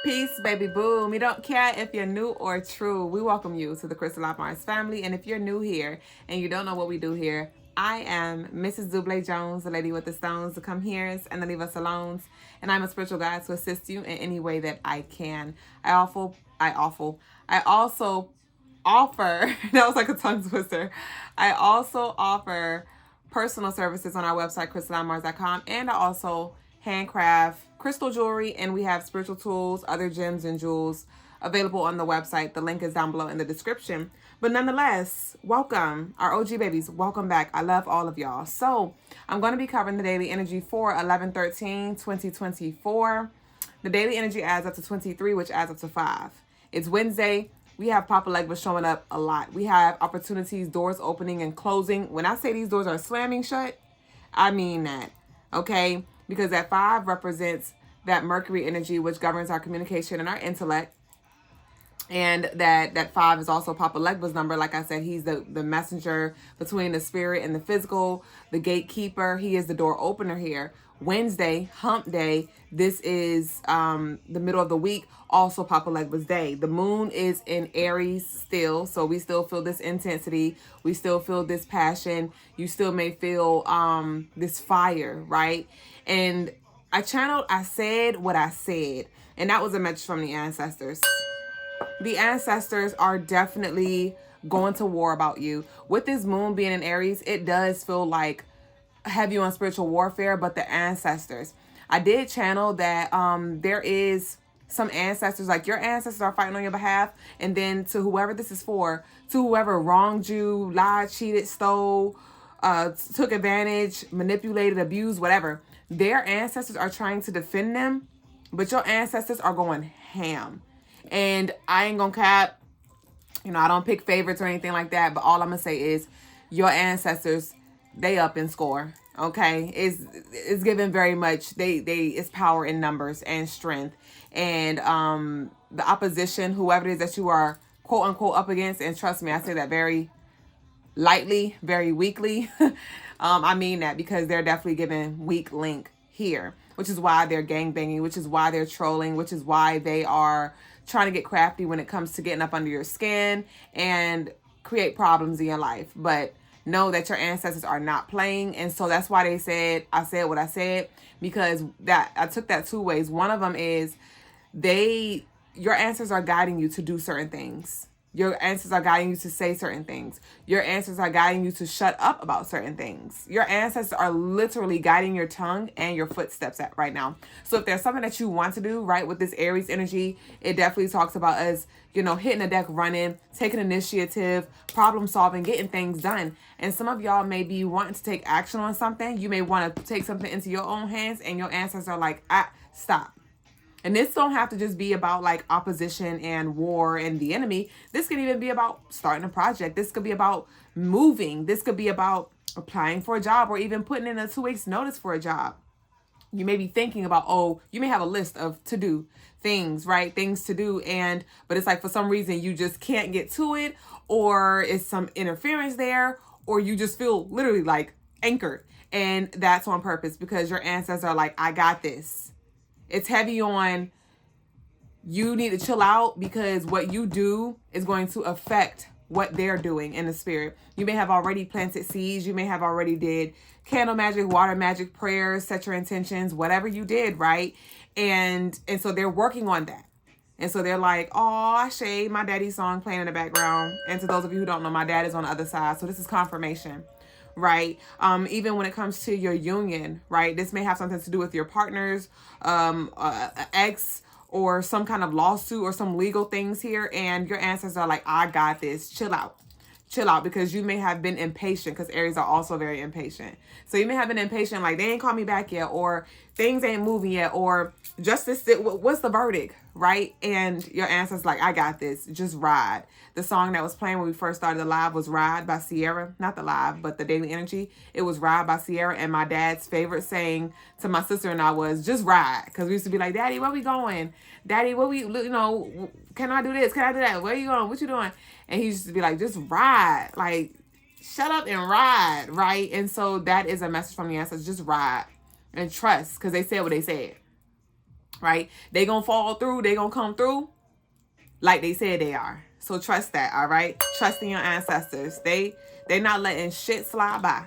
Peace, baby boom. We don't care if you're new or true. We welcome you to the Crystaline Mars family. And if you're new here and you don't know what we do here, I am Mrs. Duuble Jones, the lady with the stones, to come here and to leave us alone. And I'm a spiritual guide to assist you in any way that I can. I also offer, that was like a tongue twister. I also offer personal services on our website, crystallinemars.com, and I also handcraft crystal jewelry, and we have spiritual tools, other gems and jewels available on the website. The link is down below in the description. But nonetheless, welcome, our OG babies. Welcome back. I love all of y'all. So I'm going to be covering the daily energy for 11/13/2024. The daily energy adds up to 23, which adds up to 5. It's Wednesday. We have Papa Legba showing up a lot. We have opportunities, doors opening and closing. When I say these doors are slamming shut, I mean that, okay? Because that 5 represents that Mercury energy, which governs our communication and our intellect. And that 5 is also Papa Legba's number. Like I said, he's the messenger between the spirit and the physical, the gatekeeper. He is the door opener here. Wednesday, hump day. This is the middle of the week. Also Papa Legba's day. The moon is in Aries still. So we still feel this intensity. We still feel this passion. You still may feel this fire, right? And I said what I said. And that was a message from the ancestors. The ancestors are definitely going to war about you. With this moon being in Aries, it does feel like heavy on spiritual warfare, but the ancestors. I did channel that there is some ancestors, like your ancestors are fighting on your behalf, and then to whoever this is for, to whoever wronged you, lied, cheated, stole, took advantage, manipulated, abused, whatever, their ancestors are trying to defend them, but your ancestors are going ham. And I ain't gonna cap, I don't pick favorites or anything like that, but all I'm gonna say is your ancestors, they up in score. Okay, it's given very much. It's power in numbers and strength, and the opposition, whoever it is that you are quote unquote up against, and trust me, I say that very lightly, very weakly. I mean that because they're definitely giving weak link here, which is why they're gangbanging, which is why they're trolling, which is why they are trying to get crafty when it comes to getting up under your skin and create problems in your life. But know that your ancestors are not playing. And so that's why I said what I said, because that I took that 2 ways. One of them is your ancestors are guiding you to do certain things. Your ancestors are guiding you to say certain things. Your ancestors are guiding you to shut up about certain things. Your ancestors are literally guiding your tongue and your footsteps right now. So if there's something that you want to do, right, with this Aries energy, it definitely talks about us, hitting the deck running, taking initiative, problem solving, getting things done. And some of y'all may be wanting to take action on something. You may want to take something into your own hands, and your ancestors are like, stop. And this don't have to just be about like opposition and war and the enemy. This could even be about starting a project. This could be about moving. This could be about applying for a job or even putting in a 2 weeks notice for a job. You may be thinking about, you may have a list of to-do things, right? Things to do. But it's like for some reason you just can't get to it, or it's some interference there, or you just feel literally like anchored. And that's on purpose because your ancestors are like, I got this. It's heavy on you need to chill out because what you do is going to affect what they're doing in the spirit. You may have already planted seeds. You may have already did candle magic, water magic, prayers, set your intentions, whatever you did, right? And so they're working on that. And so they're like, I shade my daddy's song playing in the background. And to those of you who don't know, my dad is on the other side. So this is confirmation. Right. Even when it comes to your union, right? This may have something to do with your partners, ex, or some kind of lawsuit or some legal things here. And your ancestors are like, I got this. Chill out, because you may have been impatient, because Aries are also very impatient. So you may have been impatient, like they ain't called me back yet, or things ain't moving yet, or justice, what's the verdict, right? And your ancestors like, I got this, just ride. The song that was playing when we first started the live was Ride by Sierra. Not the live, but the daily energy. It was Ride by Sierra. And my dad's favorite saying to my sister and I was, just ride. Because we used to be like, Daddy, where we going? Daddy, can I do this? Can I do that? Where you going? What you doing? And he used to be like, just ride. Like, shut up and ride, right? And so that is a message from the ancestors. Just ride and trust, because they said what they said. right? They gonna fall through. They gonna come through like they said they are. So trust that, all right? Trust in your ancestors. They not letting shit slide by.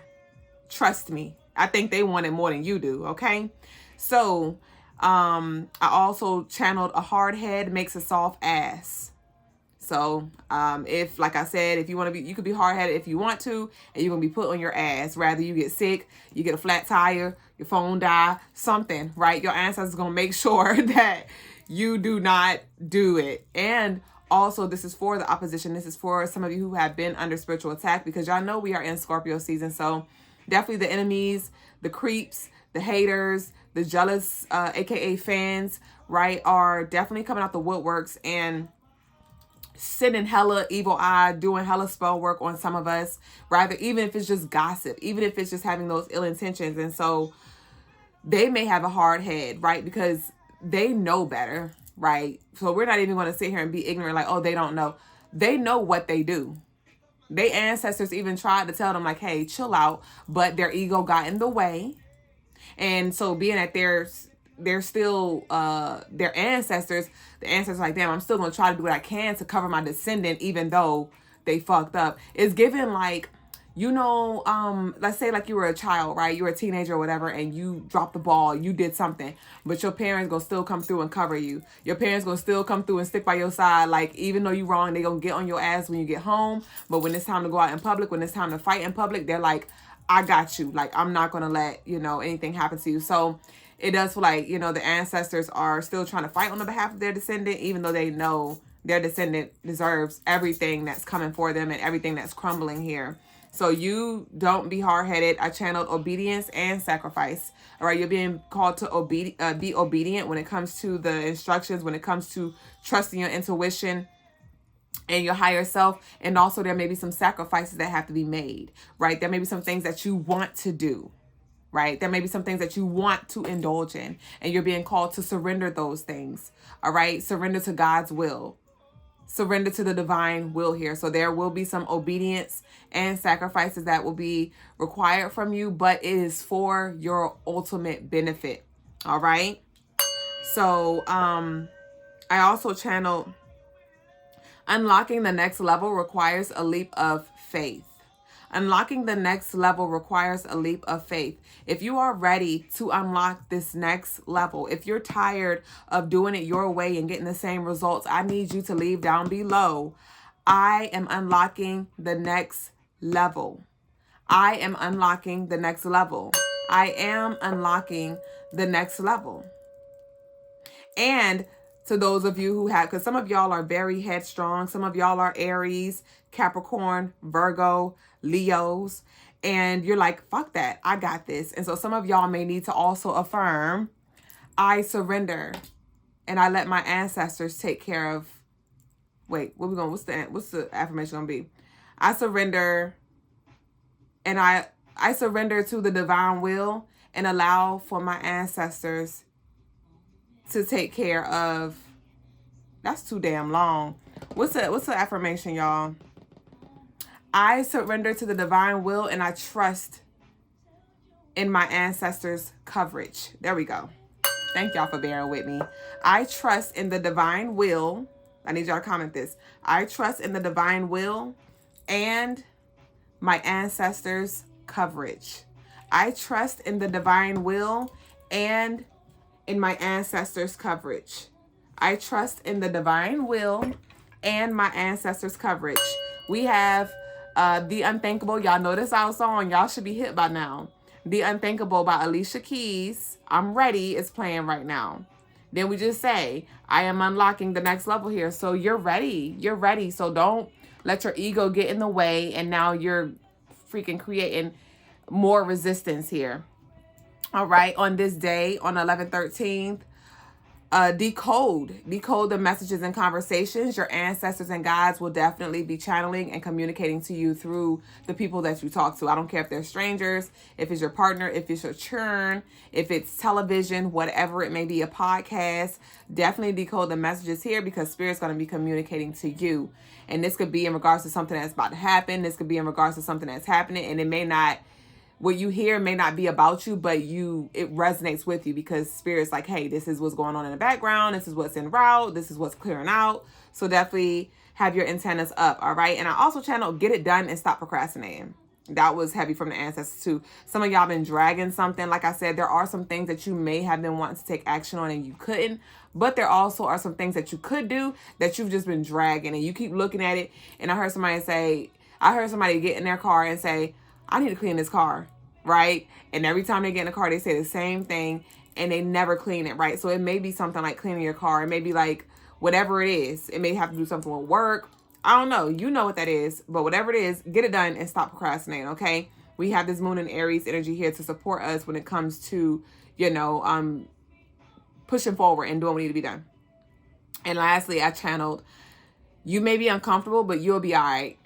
Trust me. I think they want it more than you do, okay? So, I also channeled a hard head makes a soft ass. So, if, like I said, if you want to be, you could be hard-headed if you want to, and you're going to be put on your ass. Rather you get sick, you get a flat tire, your phone die, something, right? Your ancestors going to make sure that you do not do it. And also, this is for the opposition. This is for some of you who have been under spiritual attack, because y'all know we are in Scorpio season. So definitely the enemies, the creeps, the haters, the jealous, aka fans, right, are definitely coming out the woodworks and sending hella evil eye, doing hella spell work on some of us, rather, even if it's just gossip, even if it's just having those ill intentions. And so they may have a hard head, right? Because they know better, right? So we're not even going to sit here and be ignorant like, oh, they don't know. They know what they do. Their ancestors even tried to tell them like, hey, chill out, but their ego got in the way. And so being that they're still their ancestors, the ancestors like, damn, I'm still gonna try to do what I can to cover my descendant, even though they fucked up. It's given like, you know, let's say like you were a child, right? You were a teenager or whatever, and you dropped the ball, you did something, but your parents gonna still come through and cover you. Your parents gonna still come through and stick by your side. Like, even though you wrong, they gonna get on your ass when you get home. But when it's time to go out in public, when it's time to fight in public, they're like, I got you. Like, I'm not gonna let, you know, anything happen to you. So it does feel like, you know, the ancestors are still trying to fight on the behalf of their descendant, even though they know their descendant deserves everything that's coming for them and everything that's crumbling here. So you don't be hard-headed. I channeled obedience and sacrifice. All right, you're being called to be obedient when it comes to the instructions, when it comes to trusting your intuition and your higher self. And also there may be some sacrifices that have to be made, right? There may be some things that you want to do, right? There may be some things that you want to indulge in, and you're being called to surrender those things. All right. Surrender to God's will. Surrender to the divine will here. So there will be some obedience and sacrifices that will be required from you, but it is for your ultimate benefit. All right. So, I also channeled unlocking the next level requires a leap of faith. Unlocking the next level requires a leap of faith. If you are ready to unlock this next level, if you're tired of doing it your way and getting the same results, I need you to leave down below. I am unlocking the next level. I am unlocking the next level. I am unlocking the next level. And to those of you who have, because some of y'all are very headstrong. Some of y'all are Aries, Capricorn, Virgo, Leos, and you're like, fuck that, I got this. And so some of y'all may need to also affirm, I surrender and I let my ancestors take care of, wait, what's the affirmation gonna be? I surrender and I surrender to the divine will and allow for my ancestors to take care of, that's too damn long. What's the affirmation, y'all? I surrender to the divine will and I trust in my ancestors' coverage. There we go. Thank y'all for bearing with me. I trust in the divine will. I need y'all to comment this. I trust in the divine will and my ancestors' coverage. I trust in the divine will and in my ancestors' coverage. I trust in the divine will and my ancestors' coverage. We have The Unthinkable. Y'all know this our song. Y'all should be hit by now. The Unthinkable by Alicia Keys. I'm Ready is playing right now. Then we just say, I am unlocking the next level here. So you're ready. You're ready. So don't let your ego get in the way. And now you're freaking creating more resistance here. All right. On this day, on 11/13, decode the messages and conversations. Your ancestors and guides will definitely be channeling and communicating to you through the people that you talk to. I don't care if they're strangers, if it's your partner, if it's your churn, if it's television, whatever it may be, a podcast. Definitely decode the messages here, because Spirit's going to be communicating to you. And this could be in regards to something that's about to happen. This could be in regards to something that's happening, and it may not what you hear may not be about you, but it resonates with you because Spirit's like, hey, this is what's going on in the background. This is what's en route. This is what's clearing out. So definitely have your antennas up, all right? And I also channeled Get It Done and Stop Procrastinating. That was heavy from the ancestors too. Some of y'all been dragging something. Like I said, there are some things that you may have been wanting to take action on and you couldn't. But there also are some things that you could do that you've just been dragging and you keep looking at it. And I heard somebody get in their car and say, I need to clean this car, right? And every time they get in the car, they say the same thing and they never clean it, right? So it may be something like cleaning your car. It may be like whatever it is. It may have to do something with work. I don't know. You know what that is. But whatever it is, get it done and stop procrastinating, okay? We have this Moon and Aries energy here to support us when it comes to, pushing forward and doing what need to be done. And lastly, I channeled, you may be uncomfortable, but you'll be all right.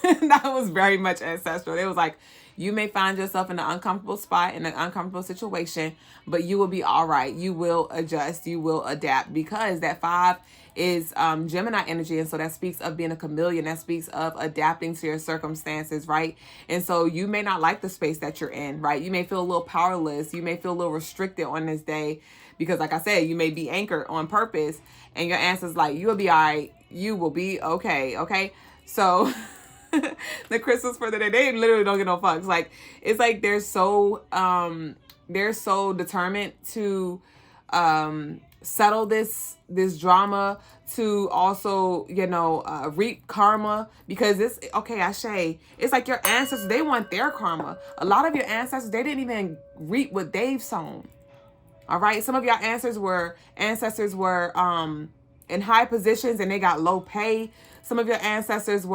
That was very much ancestral. It was like, you may find yourself in an uncomfortable spot, in an uncomfortable situation, but you will be all right. You will adjust. You will adapt because that 5 is Gemini energy. And so that speaks of being a chameleon. That speaks of adapting to your circumstances, right? And so you may not like the space that you're in, right? You may feel a little powerless. You may feel a little restricted on this day because, like I said, you may be anchored on purpose and your answer's like, you'll be all right. You will be okay. Okay. So the crystals for the day, they literally don't get no fucks. Like, it's like they're so determined to settle this drama, to also reap karma, because it's like your ancestors, they want their karma. A lot of your ancestors, they didn't even reap what they've sown. All right, some of your ancestors were in high positions and they got low pay. Some of your ancestors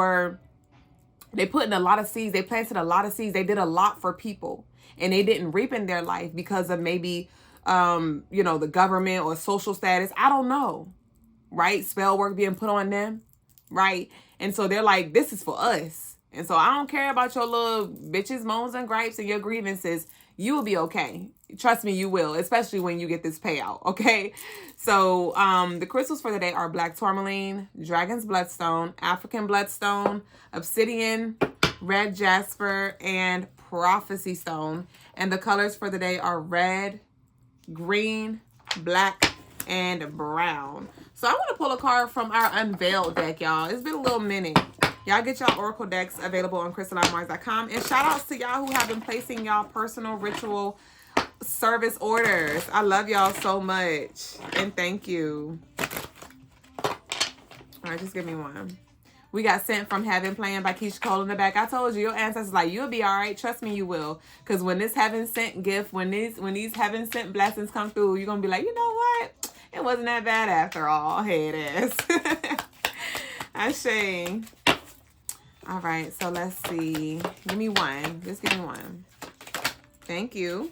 they put in a lot of seeds. They planted a lot of seeds. They did a lot for people and they didn't reap in their life because of maybe, the government or social status. I don't know. Right. Spell work being put on them. Right. And so they're like, this is for us. And so I don't care about your little bitches, moans and gripes and your grievances. You will be okay. Trust me, you will, especially when you get this payout. Okay. So the crystals for the day are black tourmaline, dragon's bloodstone, African bloodstone, obsidian, red jasper, and prophecy stone. And the colors for the day are red, green, black, and brown. So I want to pull a card from our Unveiled deck, y'all. It's been a little minute. Y'all get y'all oracle decks available on crystalinemars.com. And shout outs to y'all who have been placing y'all personal ritual service orders. I love y'all so much. And thank you. All right, just give me one. We got Sent from Heaven playing by Keisha Cole in the back. I told you, your ancestors like, you'll be all right. Trust me, you will. Because when this heaven sent gift, when these heaven sent blessings come through, you're going to be like, you know what? It wasn't that bad after all. Hey, it is. I say. All right, so let's see. Give me one. Just give me one. Thank you.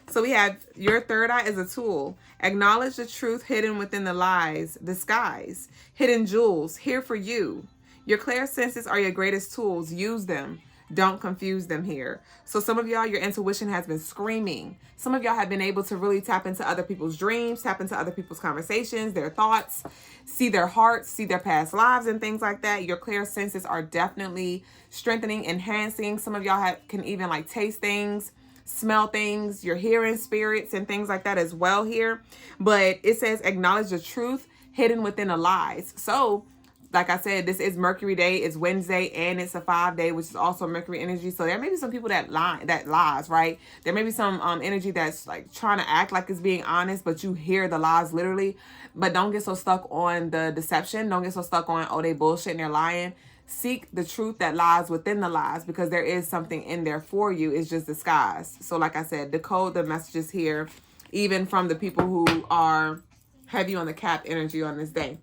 So we have your third eye is a tool. Acknowledge the truth hidden within the lies, disguise. Hidden jewels, here for you. Your clear senses are your greatest tools. Use them. Don't confuse them here. So some of y'all, your intuition has been screaming. Some of y'all have been able to really tap into other people's dreams, tap into other people's conversations, their thoughts, see their hearts, see their past lives and things like that. Your clear senses are definitely strengthening, enhancing. Some of y'all can even like taste things, smell things. You're hearing spirits and things like that as well here. But it says acknowledge the truth hidden within the lies. So like I said, this is Mercury Day. It's Wednesday and it's a 5-day, which is also Mercury energy. So there may be some people that lies, right? There may be some energy that's like trying to act like it's being honest, but you hear the lies literally. But don't get so stuck on the deception. Don't get so stuck on, oh, they bullshit and they're lying. Seek the truth that lies within the lies, because there is something in there for you. It's just disguised. So like I said, decode the messages here, even from the people who are heavy on the cap energy on this day.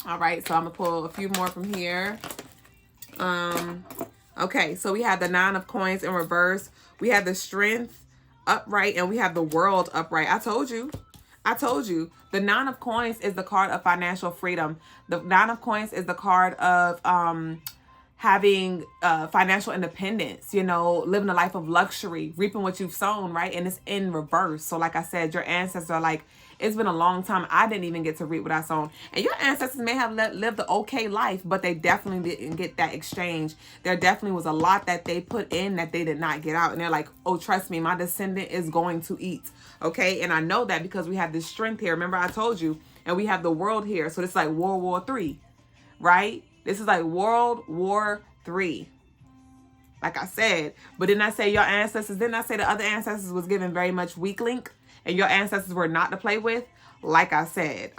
All right, so I'm going to pull a few more from here. Okay, so we have the 9 of coins in reverse. We have the strength upright, and we have the world upright. I told you. The 9 of coins is the card of financial freedom. The 9 of coins is the card of having financial independence, living a life of luxury, reaping what you've sown, right? And it's in reverse. So like I said, your ancestors are like, It's been a long time. I didn't even get to reap what I sown. And your ancestors may have lived an okay life, but they definitely didn't get that exchange. There definitely was a lot that they put in that they did not get out. And they're like, oh, trust me, my descendant is going to eat. Okay. And I know that because we have this strength here. Remember, I told you, and we have the world here. So it's like World War III, right? This is like World War III. Like I said, but didn't I say your ancestors, didn't I say the other ancestors was given very much weak link and your ancestors were not to play with? Like I said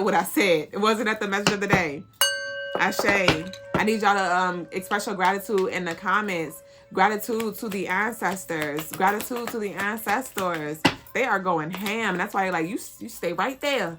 what I said. It wasn't at the message of the day. Ashe. I need y'all to express your gratitude in the comments. Gratitude to the ancestors. Gratitude to the ancestors. They are going ham. That's why like you stay right there.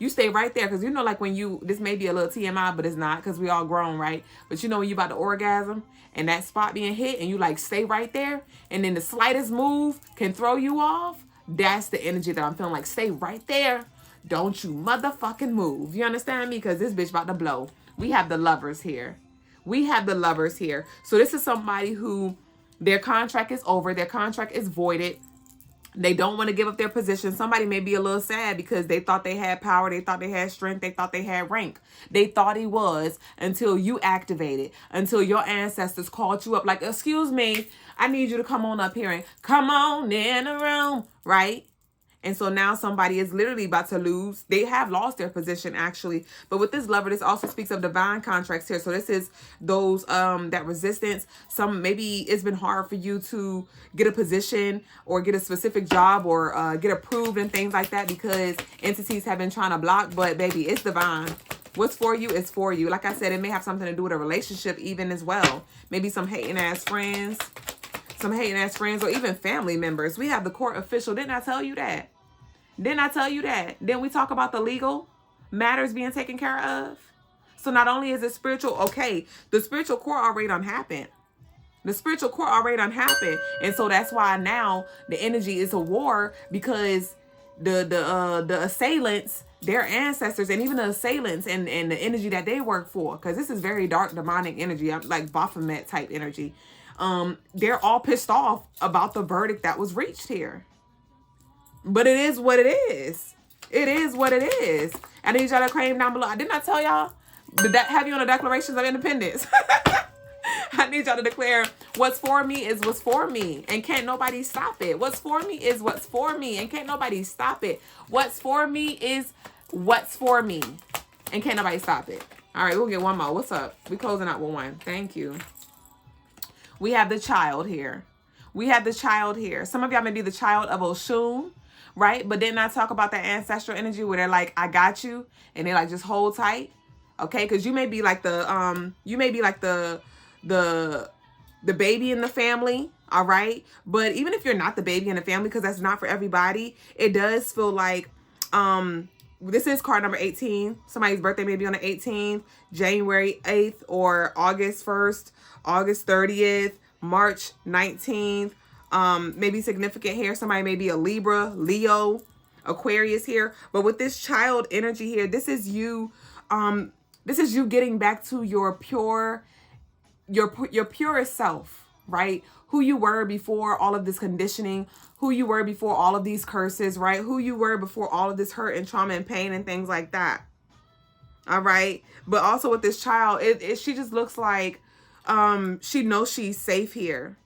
You stay right there because you know like when you, this may be a little TMI, but it's not because we all grown, right? But you know when you about to orgasm and that spot being hit and you like stay right there and then the slightest move can throw you off. That's the energy that I'm feeling like stay right there. Don't you motherfucking move. You understand me? Because this bitch about to blow. We have the lovers here. We have the lovers here. So this is somebody who their contract is over. Their contract is voided. They don't want to give up their position. Somebody may be a little sad because they thought they had power. They thought they had strength. They thought they had rank. They thought he was until you activated, until your ancestors called you up like, excuse me, I need you to come on up here and come on in the room, right? And so now somebody is literally about to lose. They have lost their position actually. But with this lover, this also speaks of divine contracts here. So this is those that resistance. Some maybe it's been hard for you to get a position or get a specific job or get approved and things like that because entities have been trying to block. But baby, it's divine. What's for you is for you. Like I said, it may have something to do with a relationship even as well. Maybe some hating ass friends. Some hating ass friends or even family members. We have the court official. Didn't I tell you that? Didn't I tell you that? Then we talk about the legal matters being taken care of. So not only is it spiritual, okay, the spiritual court already done happened. The spiritual court already done happened. And so that's why now the energy is a war because the assailants, their ancestors, and even the assailants and the energy that they work for, because this is very dark demonic energy, like Baphomet type energy. They're all pissed off about the verdict that was reached here. But it is what it is. It is what it is. I need y'all to claim down below. Didn't I tell y'all? Did that have you on the Declarations of Independence? I need y'all to declare what's for me is what's for me. And can't nobody stop it. What's for me is what's for me. And can't nobody stop it. What's for me is what's for me. And can't nobody stop it. All right, we'll get one more. What's up? We closing out with one. Thank you. We have the child here. We have the child here. Some of y'all may be the child of Oshun, right? But didn't I talk about that ancestral energy where they're like, I got you, and they like just hold tight, okay? Because you may be like the the baby in the family, all right? But even if you're not the baby in the family, because that's not for everybody, it does feel like this is card number 18. Somebody's birthday may be on the 18th, January 8th, or August 1st, August 30th, March 19th. Maybe significant here. Somebody may be a Libra, Leo, Aquarius here. But with this child energy here, this is you getting back to your purest self, right? Who you were before all of this conditioning, who you were before all of these curses, right? Who you were before all of this hurt and trauma and pain and things like that. All right. But also with this child, she just looks like she knows she's safe here.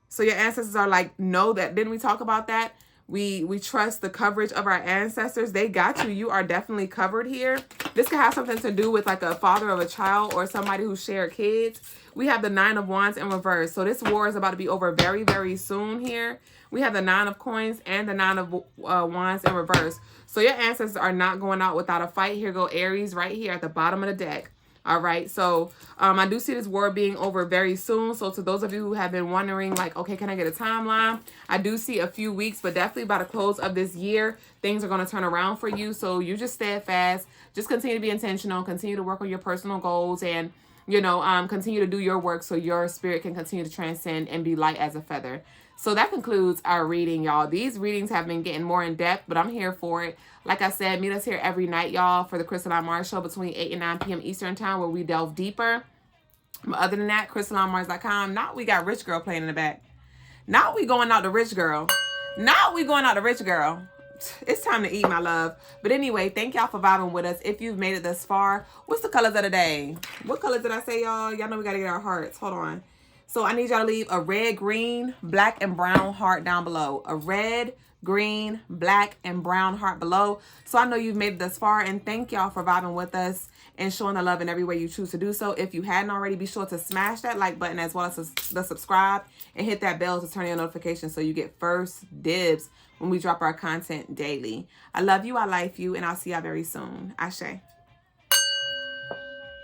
So your ancestors are like, know that. Didn't we talk about that? We trust the coverage of our ancestors. They got you. You are definitely covered here. This could have something to do with like a father of a child or somebody who shared kids. We have the 9 of Wands in reverse. So this war is about to be over very, very soon here. We have the 9 of Coins and the 9 of Wands in reverse. So your ancestors are not going out without a fight. Here go Aries right here at the bottom of the deck. All right, so I do see this war being over very soon. So to those of you who have been wondering, like, okay, can I get a timeline? I do see a few weeks, but definitely by the close of this year, things are going to turn around for you. So you just steadfast, just continue to be intentional, continue to work on your personal goals, and, you know, continue to do your work so your spirit can continue to transcend and be light as a feather. So that concludes our reading, y'all. These readings have been getting more in depth, but I'm here for it. Like I said, meet us here every night, y'all, for the Crystaline Mars show between 8 and 9 p.m. Eastern time, where we delve deeper. But other than that, CrystalineMars.com. Now we got Rich Girl playing in the back. Now we going out to Rich Girl. Now we going out to Rich Girl. it's time to eat, my love. But anyway, thank y'all for vibing with us. If you've made it this far, what's the colors of the day? What colors did I say, y'all? Y'all know we got to get our hearts. Hold on. So I need y'all to leave a red, green, black, and brown heart down below. A red, green, black, and brown heart below. So I know you've made it this far. And thank y'all for vibing with us and showing the love in every way you choose to do so. If you hadn't already, be sure to smash that like button as well as the subscribe and hit that bell to turn on notifications so you get first dibs when we drop our content daily. I love you, I like you, and I'll see y'all very soon. Ashe.